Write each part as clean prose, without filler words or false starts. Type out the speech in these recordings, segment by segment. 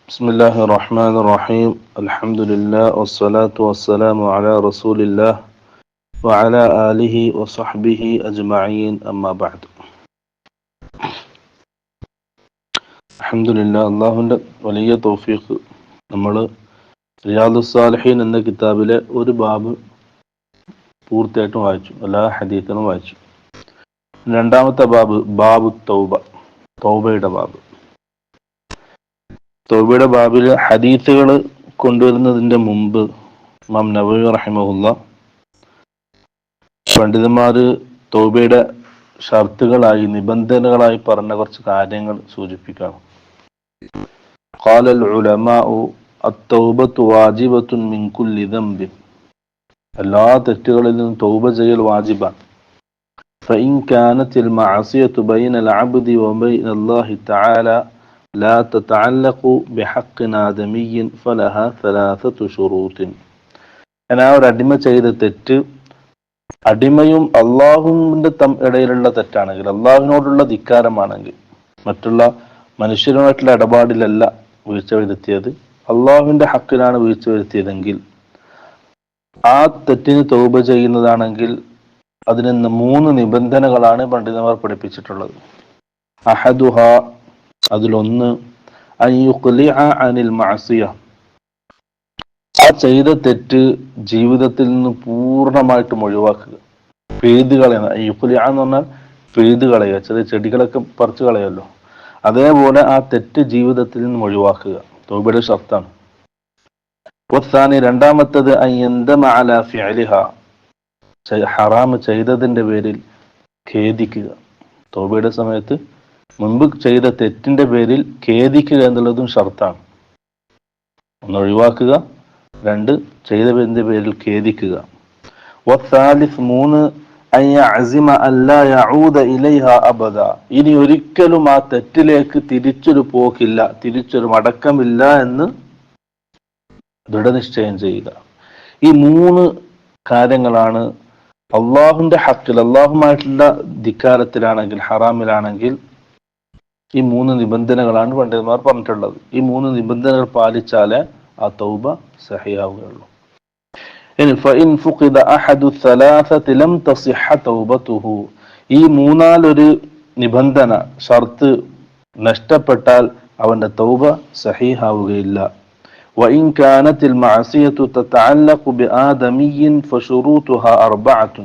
بسم الله الرحمن الرحيم الحمد لله والصلاة والسلام على رسول الله وعلى آله وصحبه أجمعين أما بعد الحمد لله അള്ളാഹുവിൻ്റെ വലിയ തൗഫീഖ് നമ്മൾ റിയാദുസ് സാലിഹീൻ എന്ന കിതാബിലെ ഒരു ബാബ് പൂർത്തിയായിട്ടും വായിച്ചു, എല്ലാ ഹദീസുകളും വായിച്ചു. രണ്ടാമത്തെ ബാബു തൗബയുടെ ബാബ്. തൗബയുടെ ബാബിൽ ഹദീസുകൾ കൊണ്ടുവരുന്നതിൻ്റെ മുമ്പ് ഇമാം നവവി റഹിമഹുല്ലാ പണ്ഡിതന്മാർ തൗബയുടെ ഷർത്തുകളായി, നിബന്ധനകളായി പറഞ്ഞ കുറച്ച് കാര്യങ്ങൾ സൂചിപ്പിക്കണം. قال العلماء التوبة واجبة من كل ذنب. എല്ലാ തെറ്റുകളിൽ നിന്നും തൗബ ചെയ്യൽ വാജിബാണ്. فإن كانت المعصية بين العبد وبين الله تعالى لا تتعلق بحق آدمي فلها ثلاثة شروط. ഒരു അടിമ ചെയ്ത തെറ്റ് അടിമയും അള്ളാഹുവിൻ്റെ ഇടയിലുള്ള തെറ്റാണെങ്കിൽ, അള്ളാഹുവിനോടുള്ള ധിക്കാരമാണെങ്കിൽ, മറ്റുള്ള മനുഷ്യരുമായിട്ടുള്ള ഇടപാടിലല്ല വീഴ്ച വരുത്തിയത്, അള്ളാഹുവിൻ്റെ ഹക്കിലാണ് വീഴ്ച വരുത്തിയതെങ്കിൽ ആ തെറ്റിന് തൗബ ചെയ്യുന്നതാണെങ്കിൽ അതിന് 3 നിബന്ധനകളാണ് പണ്ഡിതന്മാർ പഠിപ്പിച്ചിട്ടുള്ളത്. അഹദുഹ, അതിലൊന്ന് അൻയുഖ്ലിഅ അനിൽ മഅസിയ, ആ ചെയ്ത തെറ്റ് ജീവിതത്തിൽ നിന്ന് പൂർണ്ണമായിട്ടും ഒഴിവാക്കുക, പിഴുതു കളയുക. യുഖ്ലിഅ എന്ന് പറഞ്ഞാൽ പിഴുതു കളയുക, ചെറിയ ചെടികളൊക്കെ പറിച്ചു കളയുമല്ലോ, അതേപോലെ ആ തെറ്റ് ജീവിതത്തിൽ നിന്നും ഒഴിവാക്കുക തൗബയുടെ ഷർത്താണ്. വസ്സാനി, രണ്ടാമത്തത് അൻയന്ദമ അലാ ഫിഅലിഹ, ഹറാം ചെയ്തതിൻ്റെ പേരിൽ ഖേദിക്കുക. തൗബയുടെ സമയത്ത് മുൻപ് ചെയ്ത തെറ്റിന്റെ പേരിൽ ഖേദിക്കുക എന്നുള്ളതും ഷർത്താണ്. ഒന്ന് ഒഴിവാക്കുക, 2 ചെയ്തതിന്റെ പേരിൽ ഖേദിക്കുക. വസ്സാലിസ്, 3 അൻയഅസിമ അല്ലാ യഊദ ഇലൈഹ അബദ, ഇനി ഒരിക്കലും ആ തെറ്റിലേക്ക് തിരിച്ചൊരു പോക്കില്ല, തിരിച്ചൊരു മടക്കമില്ല എന്ന് ദൃഢനിശ്ചയം ചെയ്യുക. ഈ 3 കാര്യങ്ങളാണ് അള്ളാഹുവിന്റെ ഹക്കിൽ, അള്ളാഹുമായിട്ടുള്ള ധിക്കാരത്തിലാണെങ്കിൽ, ഹറാമിലാണെങ്കിൽ ഈ 3 നിബന്ധനകളാണ് പണ്ഡിതന്മാർ പറഞ്ഞിട്ടുള്ളത്. ഈ 3 നിബന്ധനകൾ പാലിച്ചാലേ ആ തൗബ സഹിയാവുകയുള്ളൂ. ഇനി ഫഇൻ ഫുഖിദ അഹദു സലാസതി ലം തസിഹ തൗബതുഹു, ഈ 3 നിബന്ധന ഷർത്ത് നഷ്ടപ്പെട്ടാൽ അവന്റെ തൗബ സഹീഹാവുകയില്ല. വഇൻ കാനത്തിൽ മഅസിയതു തതഅല്ലഖു ബിആദമിയ്യിൻ ഫശുറൂതുഹാ 4.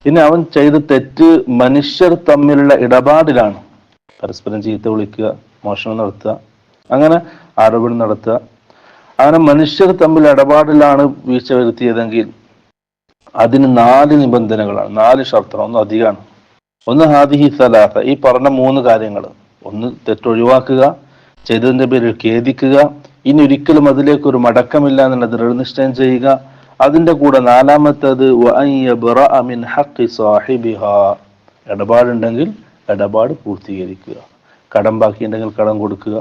ഇനി അവൻ ചെയ്ത തെറ്റ് മനുഷ്യർ തമ്മിലുള്ള ഇടപാടിലാണ്, പരസ്പരം ചീത്ത വിളിക്കുക, മോഷണം നടത്തുക, അങ്ങനെ ആരോപണം നടത്തുക, അങ്ങനെ മനുഷ്യർ തമ്മിൽ ഇടപാടിലാണ് വീഴ്ച വരുത്തിയതെങ്കിൽ അതിന് 4 നിബന്ധനകളാണ്, 4 ഷർത്തുകൾ, ഒന്ന് അധികമാണ്. ഒന്ന് ഹാദിഹി സലാസ, ഈ പറഞ്ഞ 3 കാര്യങ്ങൾ. ഒന്ന് തെറ്റൊഴിവാക്കുക, ചെയ്തതിന്റെ പേരിൽ ഖേദിക്കുക, ഇനി ഒരിക്കലും അതിലേക്ക് ഒരു മടക്കമില്ല എന്നുള്ള ദൃഢനിശ്ചയം ചെയ്യുക. അതിന്റെ കൂടെ 4മത്തേത് വഅൻ യബ്റഅ മിൻ ഹഖി സാഹിബിഹാ, ഇടപാടുണ്ടെങ്കിൽ ഇടപാട് പൂർത്തീകരിക്കുക, കടം ബാക്കിയുണ്ടെങ്കിൽ കടം കൊടുക്കുക,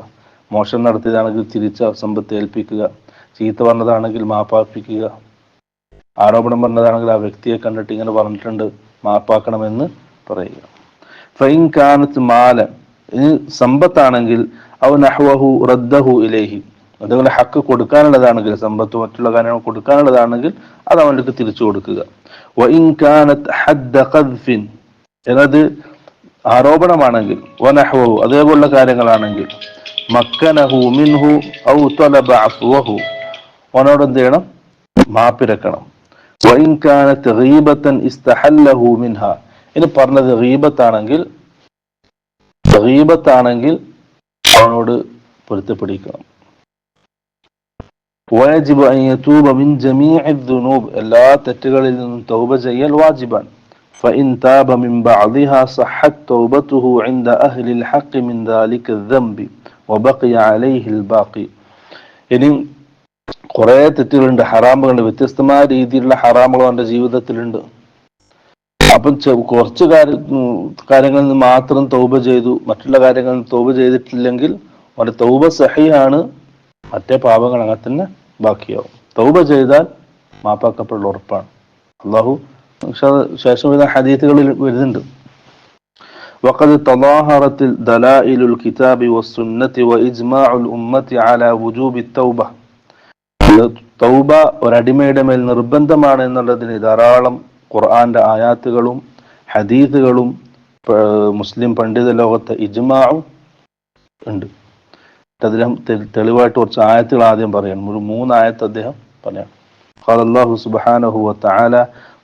മോഷണം നടത്തിയതാണെങ്കിൽ തിരിച്ച സമ്പത്ത് ഏൽപ്പിക്കുക, ചീത്ത പറഞ്ഞതാണെങ്കിൽ മാപ്പാപ്പിക്കുക, ആരോപണം പറഞ്ഞതാണെങ്കിൽ ആ വ്യക്തിയെ കണ്ടിട്ട് ഇങ്ങനെ പറഞ്ഞിട്ടുണ്ട് മാപ്പാക്കണമെന്ന് പറയുക. ഫൈൻ കാനത്ത് മാല, ഇനി സമ്പത്താണെങ്കിൽ ഔ നഹ്വഹു റദ്ദഹു ഇലൈഹി, അതുപോലെ ഹക്ക് കൊടുക്കാനുള്ളതാണെങ്കിൽ, സമ്പത്ത് മറ്റുള്ള കാര്യങ്ങൾ കൊടുക്കാനുള്ളതാണെങ്കിൽ അത് അവനക്ക് തിരിച്ചു കൊടുക്കുക. വഇൻ കാനത്ത് ഹദ്ദ ഖദ്ഫിൻ, എന്നത് ആരോപണമാണെങ്കിൽ, വനഹ്വഹു, അതേപോലുള്ള കാര്യങ്ങളാണെങ്കിൽ, മക്കനഹു മിൻഹു ഔ തലബ അഫ്വഹു, അവനോട് എന്ത് ചെയ്യണം, മാപ്പിരക്കണം. വഇൻ കാനത്ത് ഗീബത്തൻ ഇസ്തഹല്ലഹു മിൻഹ, ഇനി പറഞ്ഞത് ഗീബത്താണെങ്കിൽ അവനോട് പൊരുത്തപ്പെടിക്കണം. വയജിബു അൻ യതൂബ മിൻ ജമീഇ ദുനൂബ്, എല്ലാ തെറ്റുകളിൽ നിന്നും തൗബ ചെയ്യൽ വാജിബാണ്. فإن تاب من بعضها صحت توبته عند أهل الحق من ذلك الذنب وبقي عليه الباقي. ഇനി കുറേ തെറ്റുകളുണ്ട്, ഹറാമുകളുണ്ട്, വ്യത്യസ്തമായ രീതിയിലുള്ള ഹറാമുകൾ അവൻ്റെ ജീവിതത്തിലുണ്ട്. അപ്പം കുറച്ച് കാര്യങ്ങളിൽ നിന്ന് മാത്രം തൗബ ചെയ്തു, മറ്റുള്ള കാര്യങ്ങളിൽ തൗബ ചെയ്തിട്ടില്ലെങ്കിൽ അവൻ്റെ തൗബ സഹിയാണ്, മറ്റേ പാപങ്ങൾ അങ്ങനെ തന്നെ ബാക്കിയാവും. തൗബ ചെയ്താൽ മാപ്പാക്കപ്പെടുള്ള ഉറപ്പാണ്. അള്ളാഹു ശേഷം വരുന്ന ഹദീസുകളിൽ വരുന്നുണ്ട്. وقد تظاهرت دلائل الكتاب والسنة وإجماع الأمة على وجوب التوبة. തൗബ ഒരടിമയുടെ മേൽ നിർബന്ധമാണ് എന്നുള്ളതിന് ധാരാളം ഖുർആന്റെ ആയാത്തുകളും ഹദീസുകളും മുസ്ലിം പണ്ഡിത ലോകത്തെ ഇജ്മാഉം ഉണ്ട്. അദ്ദേഹം തെളിവായിട്ട് കുറച്ച് ആയത്തുകൾ ആദ്യം പറയണം. ഒരു 3 ആയത്ത് അദ്ദേഹം പറയാം. ഖാല അല്ലാഹു സുബ്ഹാനഹു വതആല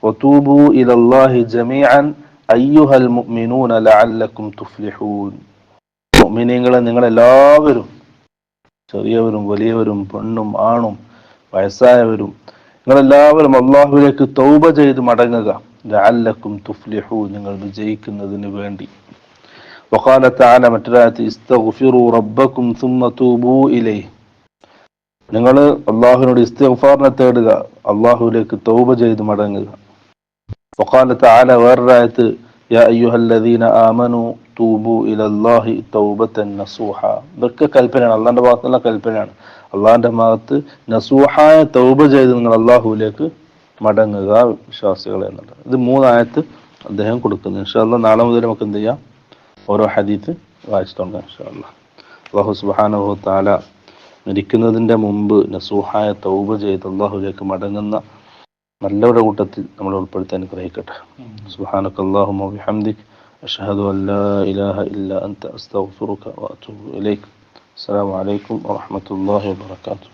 വതൂബു ഇലല്ലാഹി ജമീഅൻ അയ്യുഹൽ മുഅ്മിനൂന ലഅല്ലക്കും തുഫ്ലിഹൂൻ. മുഅ്മിനീങ്ങളെ നിങ്ങളെല്ലാവരും, ചെറിയവരും വലിയവരും പെണ്ണും ആണും വയസ്സായവരും, നിങ്ങളെല്ലാവരും അള്ളാഹുവിലേക്ക് തൗബ ചെയ്ത് മടങ്ങുക. ലഅല്ലക്കും തുഫ്ലിഹൂൻ, നിങ്ങൾ വിജയിക്കുന്നതിന് വേണ്ടി. വഖാല തആല മറ്റൊരായത്ത് ഇസ്തഗ്ഫിറൂ റബ്ബക്കും സുമ്മ തൂബൂ ഇലൈഹി, നിങ്ങൾ അള്ളാഹുവിനോട് ഇസ്തിഗ്ഫാറിനെ തേടുക, അള്ളാഹുവിലേക്ക് തൗബ ചെയ്ത് മടങ്ങുക. വഖാല തആല വേറൊരായത്ത് യാ അയ്യുഹല്ലദീന ആമനൂ തൂബൂ ഇലല്ലാഹി തൗബതൻ നസൂഹ. ഇതൊക്കെ കൽപ്പനയാണ്, അള്ളാഹിന്റെ ഭാഗത്തുള്ള കൽപ്പനയാണ്. അള്ളാഹിന്റെ ഭാഗത്ത് നസൂഹായ തൗബ ചെയ്ത് നിങ്ങൾ അള്ളാഹുവിലേക്ക് മടങ്ങുക വിശ്വാസികളെ എന്നുള്ളത്. ഇത് 3 ആയത്ത് അദ്ദേഹം കൊടുക്കുന്നു. ഇൻഷാ അല്ലാഹ് നാളെ മുതൽ നമുക്ക് എന്ത് ചെയ്യാം, ഓരോ ഹദീത്ത് വായിച്ചു തുടങ്ങാം ഇൻഷാ അല്ലാഹ്. അല്ലാഹു സുബ്ഹാനഹു വ തആല മരിക്കുന്നതിന്റെ മുമ്പ് നസൂഹായ തൗബ ചെയ്ത് അള്ളാഹുവിലേക്ക് മടങ്ങുന്ന നല്ലവരുടെ കൂട്ടത്തിൽ നമ്മൾ ഉൾപ്പെടുത്താൻ അനുഗ്രഹിക്കട്ടെ. സുബ്ഹാനകല്ലാഹുമ്മ വബിഹംദിക അഷ്ഹദു അൻ ലാ ഇലാഹ ഇല്ലാ അൻത അസ്തഗ്ഫിറുക വഅതൂബു ഇലൈക്. അസ്സലാമു അലൈക്കും വറഹ്മത്തുള്ളാഹി വബറകാതുഹു.